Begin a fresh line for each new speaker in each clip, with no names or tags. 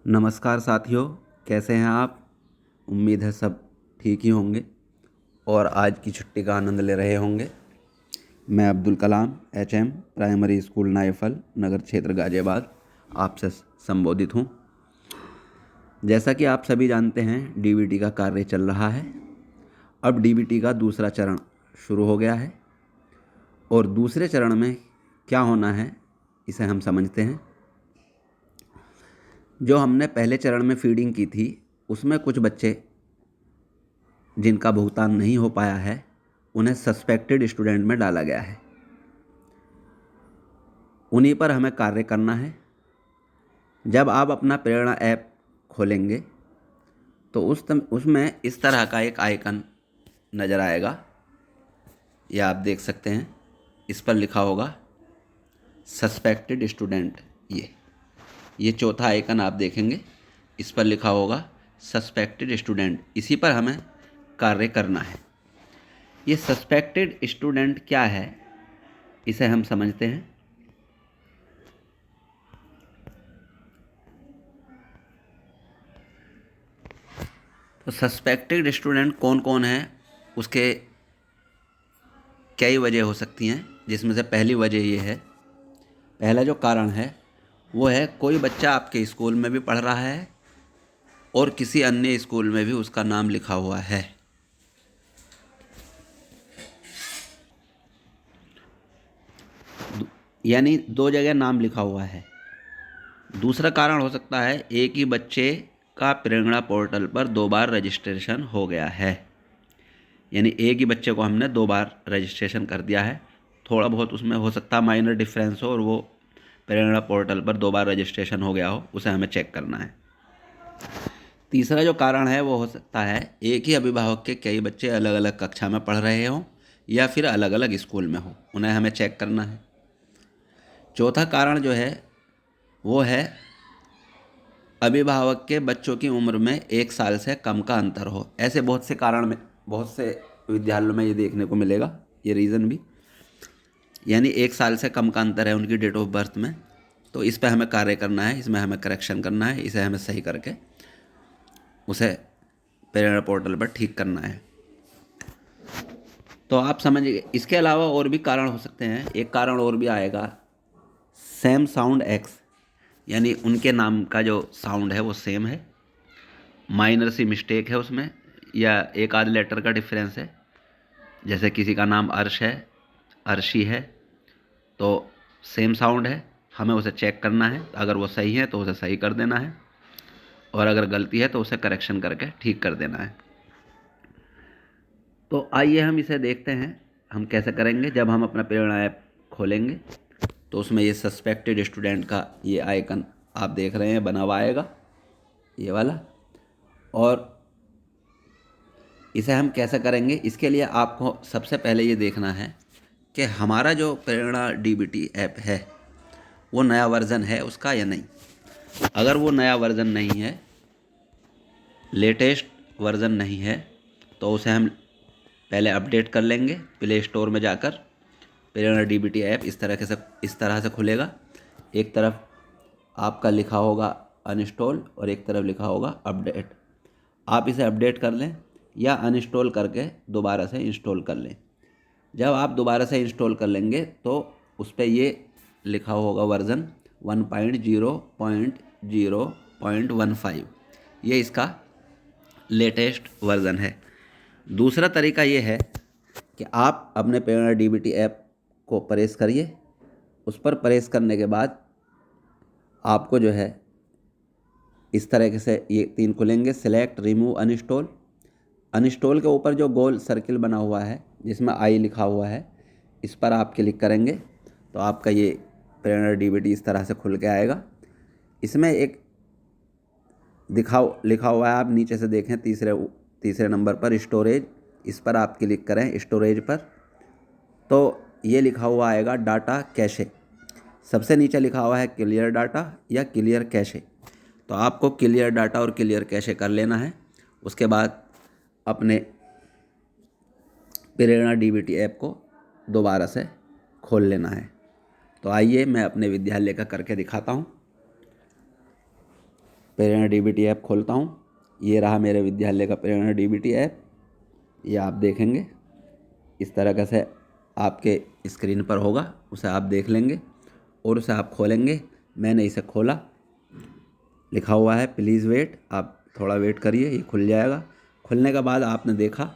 नमस्कार साथियों, कैसे हैं आप। उम्मीद है सब ठीक ही होंगे और आज की छुट्टी का आनंद ले रहे होंगे। मैं Abdul Kalam HM primary school नायफल नगर क्षेत्र गाज़ियाबाद आपसे संबोधित हूं। जैसा कि आप सभी जानते हैं, DBT का कार्य चल रहा है। अब DBT का दूसरा चरण शुरू हो गया है और दूसरे चरण में क्या होना है इसे हम समझते हैं। जो हमने पहले चरण में फीडिंग की थी उसमें कुछ बच्चे जिनका भुगतान नहीं हो पाया है उन्हें सस्पेक्टेड स्टूडेंट में डाला गया है। उन्हीं पर हमें कार्य करना है। जब आप अपना प्रेरणा ऐप खोलेंगे तो उसमें इस तरह का एक आइकन नज़र आएगा। ये आप देख सकते हैं, इस पर लिखा होगा सस्पेक्टेड स्टूडेंट। ये चौथा आइकन आप देखेंगे, इस पर लिखा होगा सस्पेक्टेड स्टूडेंट। इसी पर हमें कार्य करना है। ये सस्पेक्टेड स्टूडेंट क्या है इसे हम समझते हैं। तो सस्पेक्टेड स्टूडेंट कौन कौन है, उसके कई वजह हो सकती हैं, जिसमें से पहली वजह ये है, पहला जो कारण है वो है कोई बच्चा आपके स्कूल में भी पढ़ रहा है और किसी अन्य स्कूल में भी उसका नाम लिखा हुआ है। यानी दो जगह नाम लिखा हुआ है। दूसरा कारण हो सकता है एक ही बच्चे का प्रेरणा पोर्टल पर 2 बार रजिस्ट्रेशन हो गया है। यानी एक ही बच्चे को हमने 2 बार रजिस्ट्रेशन कर दिया है। थोड़ा बहुत उसमें हो सकता है माइनर डिफरेंस हो और वो प्रेरणा पोर्टल पर 2 बार रजिस्ट्रेशन हो गया हो, उसे हमें चेक करना है। तीसरा जो कारण है वो हो सकता है एक ही अभिभावक के कई बच्चे अलग अलग कक्षा में पढ़ रहे हों या फिर अलग अलग स्कूल में हो, उन्हें हमें चेक करना है। चौथा कारण जो है वो है अभिभावक के बच्चों की उम्र में 1 साल से कम का अंतर हो। ऐसे बहुत से कारण में, बहुत से विद्यालयों में ये देखने को मिलेगा, ये रीज़न भी। यानी 1 साल से कम का अंतर है उनकी डेट ऑफ बर्थ में, तो इस पर हमें कार्य करना है, इसमें हमें करेक्शन करना है, इसे हमें सही करके उसे पेरेंट पोर्टल पर ठीक करना है। तो आप समझिए, इसके अलावा और भी कारण हो सकते हैं। एक कारण और भी आएगा, सेम साउंड एक्स, यानी उनके नाम का जो साउंड है वो सेम है, माइनर सी मिस्टेक है उसमें या एक आध लेटर का डिफरेंस है। जैसे किसी का नाम अर्श है, अर्शी है, तो सेम साउंड है, हमें उसे चेक करना है। अगर वो सही है तो उसे सही कर देना है और अगर गलती है तो उसे करेक्शन करके ठीक कर देना है। तो आइए हम इसे देखते हैं हम कैसे करेंगे। जब हम अपना प्रेरणा ऐप खोलेंगे तो उसमें ये सस्पेक्टेड स्टूडेंट का ये आइकन आप देख रहे हैं बना हुआ आएगा, ये वाला। और इसे हम कैसे करेंगे, इसके लिए आपको सबसे पहले ये देखना है कि हमारा जो प्रेरणा DBT ऐप है वो नया वर्ज़न है उसका या नहीं। अगर वो नया वर्ज़न नहीं है, लेटेस्ट वर्ज़न नहीं है, तो उसे हम पहले अपडेट कर लेंगे। प्ले स्टोर में जाकर प्रेरणा DBT ऐप इस तरह से खुलेगा। एक तरफ आपका लिखा होगा अनइंस्टॉल और एक तरफ लिखा होगा अपडेट। आप इसे अपडेट कर लें या अनइंस्टॉल करके दोबारा से इंस्टॉल कर लें। जब आप दोबारा से इंस्टॉल कर लेंगे तो उस पर ये लिखा होगा वर्ज़न 1.0.0.15, ये इसका लेटेस्ट वर्ज़न है। दूसरा तरीका ये है कि आप अपने प्रेरणा DBT ऐप को प्रेस करिए। उस पर प्रेस करने के बाद आपको जो है इस तरीके से ये 3 खुलेंगे, सिलेक्ट, रिमूव, अनइंस्टॉल। अनइंस्टॉल के ऊपर जो गोल सर्किल बना हुआ है जिसमें आई लिखा हुआ है, इस पर आप क्लिक करेंगे तो आपका ये प्रेरणा DBT इस तरह से खुल के आएगा। इसमें एक लिखा हुआ है, आप नीचे से देखें तीसरे नंबर पर स्टोरेज, इस पर आप क्लिक करें स्टोरेज पर, तो ये लिखा हुआ आएगा डाटा कैशे। सबसे नीचे लिखा हुआ है क्लियर डाटा या क्लियर कैशे, तो आपको क्लियर डाटा और क्लियर कैशे कर लेना है। उसके बाद अपने प्रेरणा DBT ऐप को दोबारा से खोल लेना है। तो आइए मैं अपने विद्यालय का करके दिखाता हूँ। प्रेरणा डीबीटी ऐप खोलता हूँ। ये रहा मेरे विद्यालय का प्रेरणा डीबीटी ऐप। ये आप देखेंगे इस तरह से आपके स्क्रीन पर होगा, उसे आप देख लेंगे और उसे आप खोलेंगे। मैंने इसे खोला, लिखा हुआ है प्लीज़ वेट, आप थोड़ा वेट करिए, ये खुल जाएगा। खुलने के बाद आपने देखा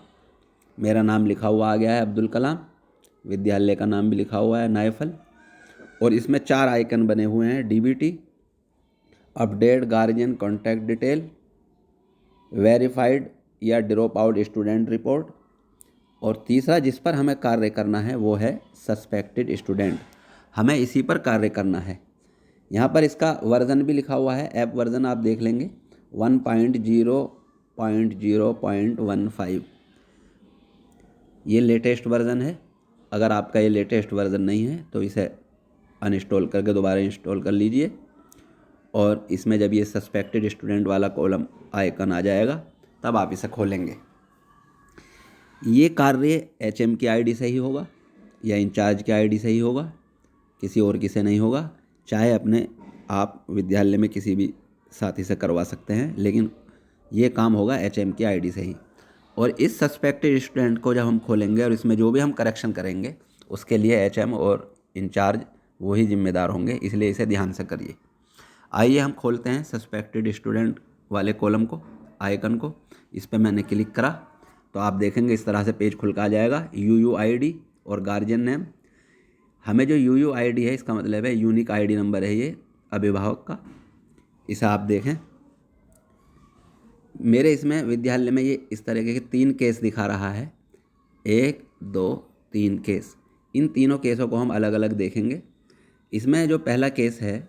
मेरा नाम लिखा हुआ आ गया है अब्दुल कलाम, विद्यालय का नाम भी लिखा हुआ है नायफल, और इसमें 4 आइकन बने हुए हैं, DBT, update guardian contact detail, verified या ड्रॉप आउट स्टूडेंट रिपोर्ट, और तीसरा जिस पर हमें कार्य करना है वो है सस्पेक्टेड स्टूडेंट। हमें इसी पर कार्य करना है। यहाँ पर इसका वर्ज़न भी लिखा हुआ है, ऐप वर्ज़न आप देख लेंगे 1.0.0.15। ये लेटेस्ट वर्ज़न है। अगर आपका ये लेटेस्ट वर्ज़न नहीं है तो इसे अनइंस्टॉल करके दोबारा इंस्टॉल कर लीजिए, और इसमें जब ये सस्पेक्टेड स्टूडेंट वाला कॉलम आइकन आ जाएगा तब आप इसे खोलेंगे। ये कार्य एचएम की आईडी से ही होगा या इंचार्ज की आईडी से ही होगा, किसी और की से नहीं होगा। चाहे अपने आप विद्यालय में किसी भी साथी से करवा सकते हैं, लेकिन ये काम होगा एचएम की आईडी से ही। और इस सस्पेक्टेड स्टूडेंट को जब हम खोलेंगे और इसमें जो भी हम करेक्शन करेंगे उसके लिए एचएम और इंचार्ज वही जिम्मेदार होंगे, इसलिए इसे ध्यान से करिए। आइए हम खोलते हैं सस्पेक्टेड स्टूडेंट वाले कॉलम को, आइकन को। इस पर मैंने क्लिक करा तो आप देखेंगे इस तरह से पेज खुल का आ जाएगा। यूयूआईडी और गार्जियन नेम। हमें जो यूयूआईडी है इसका मतलब है यूनिक आईडी नंबर है ये अभिभावक का। इसे आप देखें, मेरे इसमें विद्यालय में ये इस तरीके के 3 केस दिखा रहा है, 1 2 3 केस। इन तीनों केसों को हम अलग अलग देखेंगे। इसमें जो पहला केस है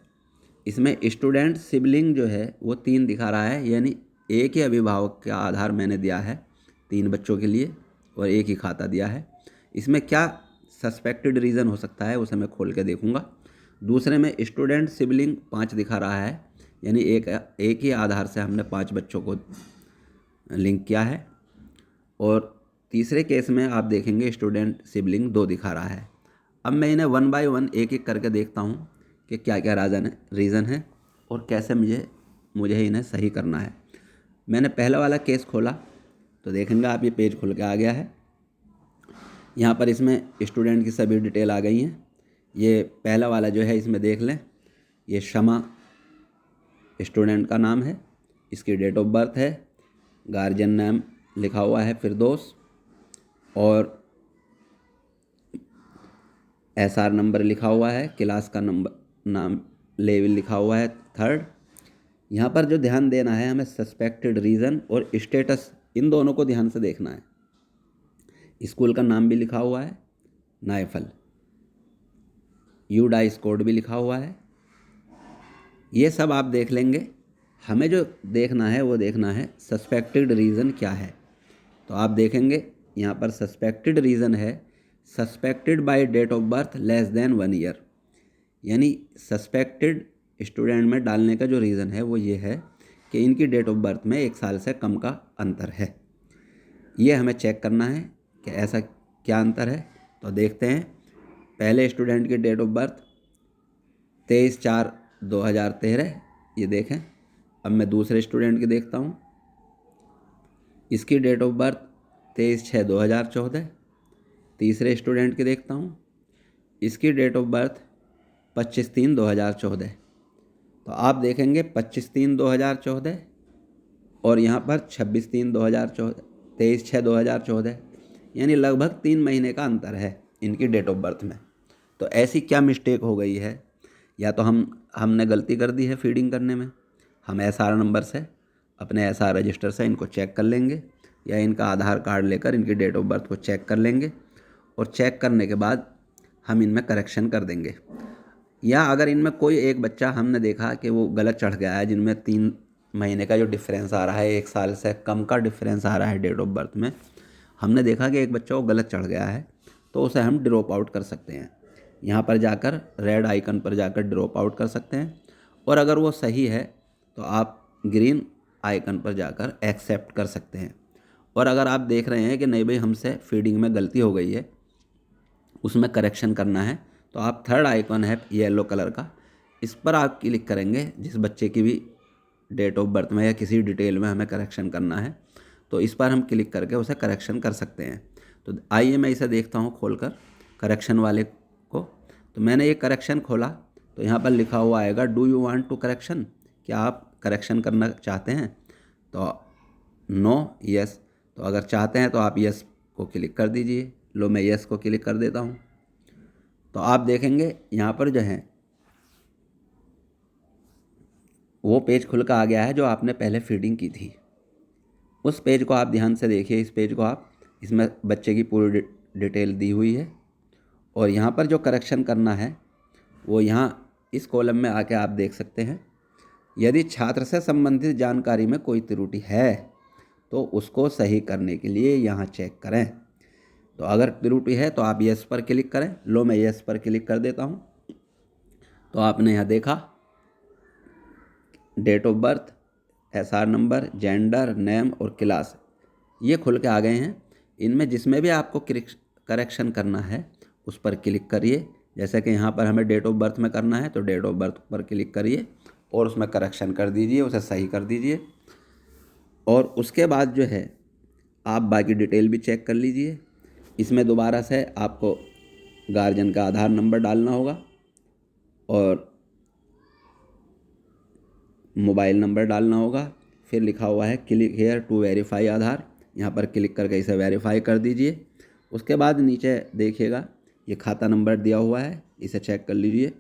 इसमें स्टूडेंट सिबलिंग जो है वो 3 दिखा रहा है, यानी एक ही अभिभावक का आधार मैंने दिया है 3 बच्चों के लिए और एक ही खाता दिया है। इसमें क्या सस्पेक्टेड रीज़न हो सकता है उसे मैं खोल के देखूंगा। दूसरे में स्टूडेंट सिबलिंग 5 दिखा रहा है, यानी एक ही आधार से हमने 5 बच्चों को लिंक किया है। और तीसरे केस में आप देखेंगे स्टूडेंट सिबलिंग 2 दिखा रहा है। अब मैं इन्हें 1 बाय 1 एक एक करके देखता हूँ कि क्या क्या रीज़न है और कैसे मुझे इन्हें सही करना है। मैंने पहला वाला केस खोला तो देखेंगे आप, ये पेज खुल के आ गया है। यहाँ पर इसमें स्टूडेंट की सभी डिटेल आ गई हैं। ये पहला वाला जो है इसमें देख लें, ये शमा स्टूडेंट का नाम है, इसकी डेट ऑफ बर्थ है, गार्जियन नाम लिखा हुआ है फिरदौस, और एसआर नंबर लिखा हुआ है, क्लास का नंबर नाम लेवल लिखा हुआ है 3rd। यहाँ पर जो ध्यान देना है हमें सस्पेक्टेड रीज़न और स्टेटस, इन दोनों को ध्यान से देखना है। स्कूल का नाम भी लिखा हुआ है नायफल, यूडाइस कोड भी लिखा हुआ है। ये सब आप देख लेंगे। हमें जो देखना है वो देखना है सस्पेक्टेड रीज़न क्या है। तो आप देखेंगे यहाँ पर सस्पेक्टेड रीज़न है suspected by date of birth less than 1 year, यानी सस्पेक्टेड स्टूडेंट में डालने का जो रीज़न है वो ये है कि इनकी डेट ऑफ बर्थ में 1 साल से कम का अंतर है। ये हमें चेक करना है कि ऐसा क्या अंतर है। तो देखते हैं, पहले स्टूडेंट की डेट ऑफ बर्थ 23/4/2013, ये देखें। अब मैं दूसरे स्टूडेंट की देखता हूँ, इसकी डेट ऑफ बर्थ 23/6/2014। तीसरे स्टूडेंट की देखता हूँ, इसकी डेट ऑफ बर्थ 25/3/2014। तो आप देखेंगे 25/3/2014 और यहाँ पर 26/3/2014, 23/6/2014, यानी लगभग 3 महीने का अंतर है इनकी डेट ऑफ बर्थ में। तो ऐसी क्या मिस्टेक हो गई है, या तो हमने गलती कर दी है फीडिंग करने में। हम एसआर नंबर से, अपने एसआर रजिस्टर से इनको चेक कर लेंगे, या इनका आधार कार्ड लेकर इनकी डेट ऑफ बर्थ को चेक कर लेंगे, और चेक करने के बाद हम इनमें करेक्शन कर देंगे। या अगर इनमें कोई एक बच्चा हमने देखा कि वो गलत चढ़ गया है, जिनमें 3 महीने का जो डिफरेंस आ रहा है, 1 साल से कम का डिफरेंस आ रहा है डेट ऑफ बर्थ में, हमने देखा कि एक बच्चा वो गलत चढ़ गया है, तो उसे हम ड्रॉप आउट कर सकते हैं। यहाँ पर जाकर रेड आइकन पर जाकर ड्रॉप आउट कर सकते हैं, और अगर वो सही है तो आप ग्रीन आइकन पर जाकर एक्सेप्ट कर सकते हैं। और अगर आप देख रहे हैं कि नहीं भाई हमसे फीडिंग में गलती हो गई है, उसमें करेक्शन करना है, तो आप 3rd आइकन है येलो कलर का, इस पर आप क्लिक करेंगे। जिस बच्चे की भी डेट ऑफ बर्थ में या किसी डिटेल में हमें करेक्शन करना है तो इस पर हम क्लिक करके उसे करेक्शन कर सकते हैं। तो आइए मैं इसे देखता हूँ खोलकर करेक्शन वाले को। तो मैंने ये करेक्शन खोला तो यहाँ पर लिखा हुआ आएगा do you want to correction, क्या आप करेक्शन करना चाहते हैं? तो नो, यस। तो अगर चाहते हैं तो आप यस को क्लिक कर दीजिए। लो मैं यस को क्लिक कर देता हूँ। तो आप देखेंगे यहाँ पर जो है वो पेज खुल कर आ गया है जो आपने पहले फीडिंग की थी। उस पेज को आप ध्यान से देखिए, इस पेज को आप, इसमें बच्चे की पूरी डिटेल दी हुई है और यहाँ पर जो करेक्शन करना है वो यहाँ इस कॉलम में आके आप देख सकते हैं। यदि छात्र से संबंधित जानकारी में कोई त्रुटि है तो उसको सही करने के लिए यहाँ चेक करें। तो अगर त्रुटि है तो आप यस पर क्लिक करें। लो मैं यस पर क्लिक कर देता हूँ। तो आपने यहाँ देखा date of birth, SR number, gender, name और क्लास ये खुल के आ गए हैं। इनमें जिसमें भी आपको करेक्शन करना है उस पर क्लिक करिए। जैसे कि यहाँ पर हमें डेट ऑफ बर्थ में करना है तो डेट ऑफ बर्थ पर क्लिक करिए और उसमें करेक्शन कर दीजिए, उसे सही कर दीजिए। और उसके बाद जो है आप बाकी डिटेल भी चेक कर लीजिए। इसमें दोबारा से आपको गार्जियन का आधार नंबर डालना होगा और मोबाइल नंबर डालना होगा। फिर लिखा हुआ है क्लिक हेयर टू वेरीफाई आधार, यहाँ पर क्लिक करके इसे वेरीफाई कर दीजिए। उसके बाद नीचे देखिएगा ये खाता नंबर दिया हुआ है, इसे चेक कर लीजिए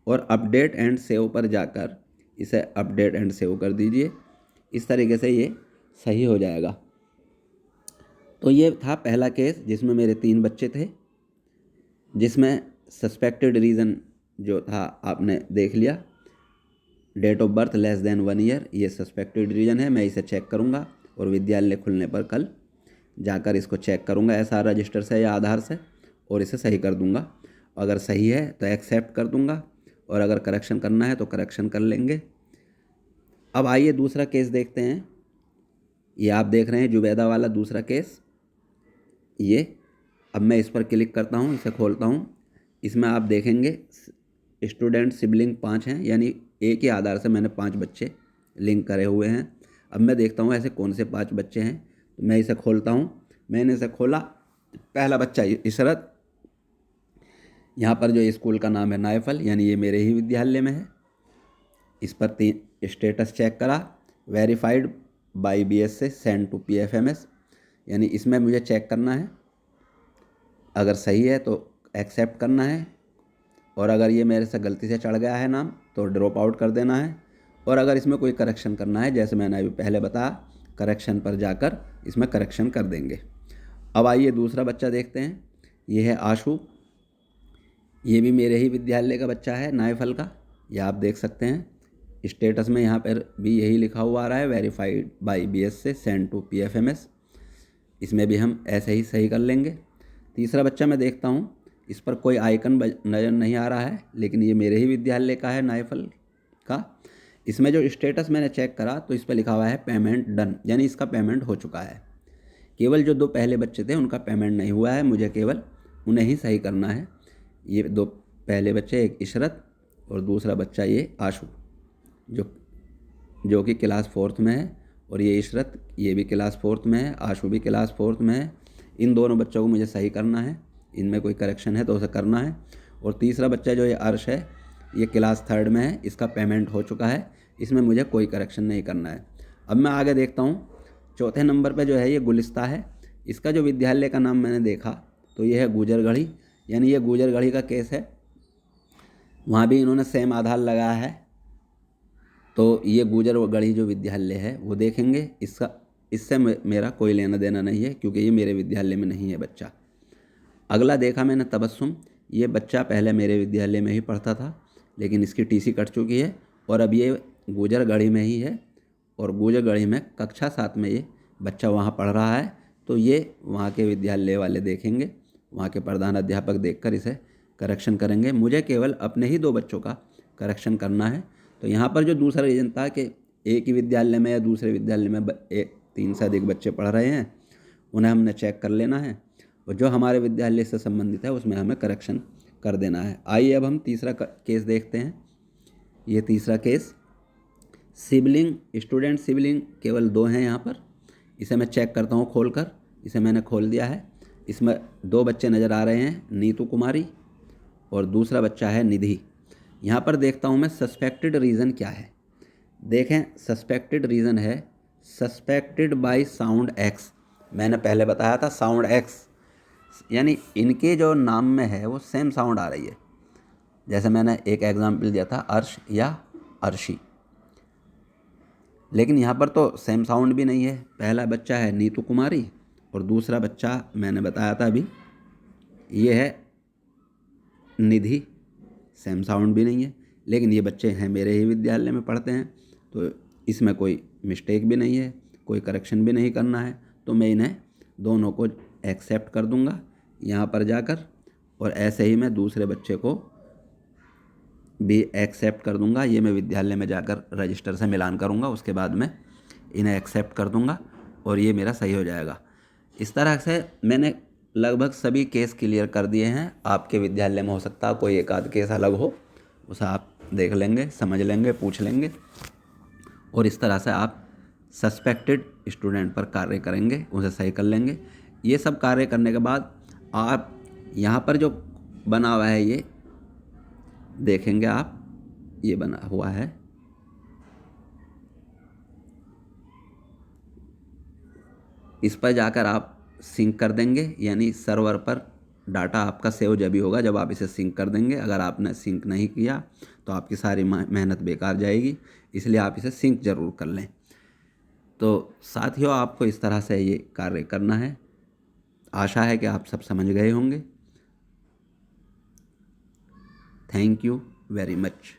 और अपडेट एंड सेव पर जाकर इसे अपडेट एंड सेव कर दीजिए। इस तरीके से ये सही हो जाएगा। तो ये था पहला केस जिसमें मेरे 3 बच्चे थे, जिसमें सस्पेक्टेड रीज़न जो था आपने देख लिया। Date of birth less than 1 year, ये सस्पेक्टेड रीजन है। मैं इसे चेक करूंगा और विद्यालय खुलने पर कल जाकर इसको चेक करूंगा एसआर रजिस्टर से या आधार से और इसे सही कर दूंगा। अगर सही है तो एक्सेप्ट कर दूंगा और अगर करेक्शन करना है तो करेक्शन कर लेंगे। अब आइए दूसरा केस देखते हैं। ये आप देख रहे हैं जुबैदा वाला दूसरा केस। ये अब मैं इस पर क्लिक करता हूँ, इसे खोलता हूँ। इसमें आप देखेंगे स्टूडेंट सिबलिंग 5 हैं, यानी एक ही आधार से मैंने 5 बच्चे लिंक करे हुए हैं। अब मैं देखता हूँ ऐसे कौन से 5 बच्चे हैं। तो मैं इसे खोलता हूँ। मैंने इसे खोला। पहला बच्चा इशरत, यहाँ पर जो स्कूल का नाम है नायफल, यानी ये मेरे ही विद्यालय में है। इस पर 3 स्टेटस चेक करा, वेरीफाइड बाई BS से सेंड टू PFMS, यानी इसमें मुझे चेक करना है। अगर सही है तो एक्सेप्ट करना है और अगर ये मेरे से गलती से चढ़ गया है नाम तो ड्रॉप आउट कर देना है। और अगर इसमें कोई करेक्शन करना है जैसे मैंने अभी पहले बताया, करेक्शन पर जाकर इसमें करेक्शन कर देंगे। अब आइए दूसरा बच्चा देखते हैं। ये है आशु, ये भी मेरे ही विद्यालय का बच्चा है नायफल का। ये आप देख सकते हैं स्टेटस में यहाँ पर भी यही लिखा हुआ आ रहा है, वेरीफाइड बाई BS से सेंड टू PFMS। इसमें भी हम ऐसे ही सही कर लेंगे। तीसरा बच्चा मैं देखता हूँ, इस पर कोई आइकन नज़र नहीं आ रहा है, लेकिन ये मेरे ही विद्यालय का है नायफल का। इसमें जो स्टेटस मैंने चेक करा तो इस पर लिखा हुआ है पेमेंट डन, यानी इसका पेमेंट हो चुका है। केवल जो 2 पहले बच्चे थे उनका पेमेंट नहीं हुआ है, मुझे केवल उन्हें ही सही करना है। ये 2 पहले बच्चे, एक इशरत और दूसरा बच्चा ये आशु, जो कि क्लास 4th में है। और ये इशरत, ये भी क्लास 4th में है, आशु भी क्लास 4th में है। इन दोनों बच्चों को मुझे सही करना है, इनमें कोई करेक्शन है तो उसे करना है। और तीसरा बच्चा जो ये अर्श है, ये क्लास 3rd में है, इसका पेमेंट हो चुका है, इसमें मुझे कोई करेक्शन नहीं करना है। अब मैं आगे देखता हूँ। चौथे नंबर पे जो है ये गुलिस्ता है। इसका जो विद्यालय का नाम मैंने देखा तो ये है गुजरगढ़ी, यानी ये गुजरगढ़ी का केस है। वहाँ भी इन्होंने सेम आधार लगाया है। तो ये गुजरगढ़ी जो विद्यालय है वो देखेंगे। इससे मेरा कोई लेना देना नहीं है क्योंकि ये मेरे विद्यालय में नहीं है बच्चा। अगला देखा मैंने तबस्सुम, ये बच्चा पहले मेरे विद्यालय में ही पढ़ता था, लेकिन इसकी TC कट चुकी है और अब ये गुजरगढ़ी में ही है। और गुजरगढ़ी में कक्षा 7 में ये बच्चा वहाँ पढ़ रहा है। तो ये वहाँ के विद्यालय वाले देखेंगे, वहाँ के प्रधान अध्यापक देखकर इसे करेक्शन करेंगे। मुझे केवल अपने ही 2 बच्चों का करेक्शन करना है। तो यहाँ पर जो दूसरा रीज़न था कि एक ही विद्यालय में या दूसरे विद्यालय में 3 से अधिक बच्चे पढ़ रहे हैं, उन्हें हमने चेक कर लेना है और जो हमारे विद्यालय से संबंधित है उसमें हमें करेक्शन कर देना है। आइए अब हम तीसरा केस देखते हैं। ये तीसरा केस सिबलिंग, स्टूडेंट सिबलिंग केवल 2 हैं यहाँ पर। इसे मैं चेक करता हूँ खोल कर। इसे मैंने खोल दिया है। इसमें 2 बच्चे नज़र आ रहे हैं, नीतू कुमारी और दूसरा बच्चा है निधि। यहाँ पर देखता हूँ मैं सस्पेक्टेड रीज़न क्या है। देखें, सस्पेक्टेड रीज़न है सस्पेक्टेड बाय साउंड एक्स। मैंने पहले बताया था साउंड एक्स, यानी इनके जो नाम में है वो सेम साउंड आ रही है। जैसे मैंने एक एग्जाम्पल दिया था अर्श या अर्शी, लेकिन यहाँ पर तो सेम साउंड भी नहीं है। पहला बच्चा है नीतू कुमारी और दूसरा बच्चा मैंने बताया था अभी, ये है निधि। सेम साउंड भी नहीं है, लेकिन ये बच्चे हैं मेरे ही विद्यालय में पढ़ते हैं, तो इसमें कोई मिस्टेक भी नहीं है, कोई करेक्शन भी नहीं करना है। तो मैं इन्हें दोनों को एक्सेप्ट कर दूंगा यहाँ पर जाकर, और ऐसे ही मैं दूसरे बच्चे को भी एक्सेप्ट कर दूंगा। ये मैं विद्यालय में जाकर रजिस्टर से मिलान करूंगा, उसके बाद मैं इन्हें एक्सेप्ट कर दूंगा और ये मेरा सही हो जाएगा। इस तरह से मैंने लगभग सभी केस क्लियर कर दिए हैं। आपके विद्यालय में हो सकता है कोई एक आध केस अलग हो, उसे आप देख लेंगे, समझ लेंगे, पूछ लेंगे, और इस तरह से आप सस्पेक्टेड स्टूडेंट पर कार्य करेंगे, उसे सही कर लेंगे। ये सब कार्य करने के बाद आप यहाँ पर जो बना हुआ है ये देखेंगे आप, ये बना हुआ है, इस पर जाकर आप सिंक कर देंगे, यानी सर्वर पर डाटा आपका सेव जब भी होगा जब आप इसे सिंक कर देंगे। अगर आपने सिंक नहीं किया तो आपकी सारी मेहनत बेकार जाएगी, इसलिए आप इसे सिंक ज़रूर कर लें। तो साथियों, आपको इस तरह से ये कार्य करना है। आशा है कि आप सब समझ गए होंगे। Thank you very much.